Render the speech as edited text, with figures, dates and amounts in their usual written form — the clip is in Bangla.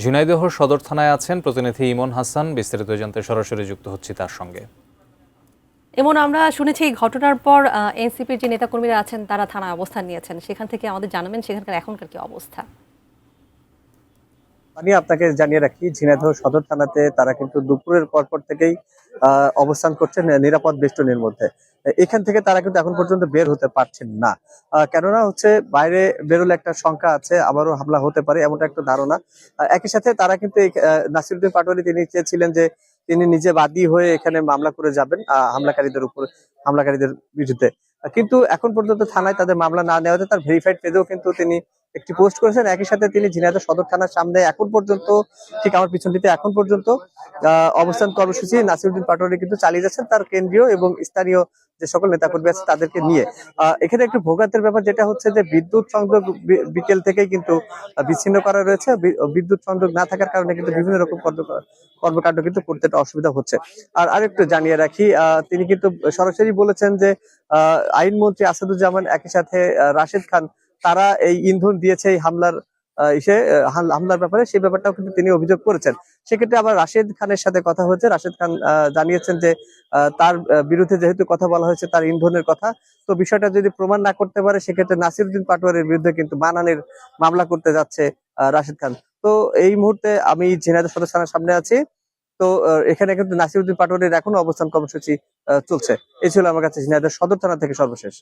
ঝিনাইদহ সদর থানায় আছেন প্রতিনিধি ইমন হাসান। বিস্তারিত জানতে সরাসরি যুক্ত হচ্ছি তার সঙ্গে। এমন আমরা শুনেছি এই ঘটনার পর এনসিপির যে নেতাকর্মীরা আছেন তারা থানায় অবস্থান নিয়েছেন, সেখান থেকে আমাদের জানাবেন সেখানকার এখনকার কি অবস্থা। আমি আপনাকে জানিয়ে রাখি, ঝিনাইদহ সদর থানাতে তারা কিন্তু দুপুরের পরপর থেকেই অবস্থান করছেন নিরাপদ বেষ্টনীর মধ্যে। এখান থেকে তারা কিন্তু এখন পর্যন্ত বের হতে পারছেন না। কেননা হচ্ছে বাইরে বেরোলে একটা শঙ্কা আছে, আবারও হামলা হতে পারে এমনটা একটা ধারণা। একই সাথে তারা কিন্তু নাসিরউদ্দিন পাটোয়ারি তিনি চেয়েছিলেন যে তিনি নিজে বাদী হয়ে এখানে মামলা করে যাবেন হামলাকারীদের বিরুদ্ধে। কিন্তু এখন পর্যন্ত থানায় তাদের মামলা না নেওয়াতে তার ভেরিফাইড পেজেও কিন্তু তিনি একটি পোস্ট করেছেন। একই সাথে তিনি ঝিনাইদহ সদর থানার সামনে এখন পর্যন্ত, ঠিক আমার পিছনটিতে এখন পর্যন্ত অবস্থান কর্মসূচি নাসিরউদ্দিন পাটোয়ারি কিন্তু চালিয়ে যাচ্ছেন তার কেন্দ্রীয় এবং স্থানীয় যে সকল নেতাকর্মী আছে তাদেরকে নিয়ে। এখানে একটু ভোগান্তের ব্যাপার যেটা হচ্ছে যে বিদ্যুৎ সংযোগ বিকেল থেকেই কিন্তু বিচ্ছিন্ন করা রয়েছে। বিদ্যুৎ সংযোগ না থাকার কারণে কিন্তু বিভিন্ন রকম কর্মকাণ্ড কিন্তু করতে একটা অসুবিধা হচ্ছে। আর আরেকটু জানিয়ে রাখি, তিনি কিন্তু সরাসরি বলেছেন যে আইনমন্ত্রী আসাদুজ্জামান একই সাথে রাশেদ খান তারা এই ইন্ধন দিয়েছে এই হামলার ব্যাপারে, সেই ব্যাপারটাও কিন্তু তিনি অভিযোগ করেছেন। সেক্ষেত্রে আবার রাশেদ খানের সাথে কথা হয়েছে। রাশেদ খান জানিয়েছেন যে তার বিরুদ্ধে যেহেতু কথা বলা হয়েছে তার ইন্ধনের কথা, তো বিষয়টা যদি প্রমাণ না করতে পারে সেক্ষেত্রে নাসিরউদ্দিন পাটোয়ারির বিরুদ্ধে কিন্তু মানহানির মামলা করতে যাচ্ছে রাশেদ খান। তো এই মুহূর্তে আমি ঝিনাইদহ সদর থানার সামনে আছি। তো এখানে কিন্তু নাসিরউদ্দিন পাটোয়ারির এখনো অবস্থান কর্মসূচি চলছে। এই ছিল আমার কাছে ঝিনাইদহ সদর থানা থেকে সর্বশেষ।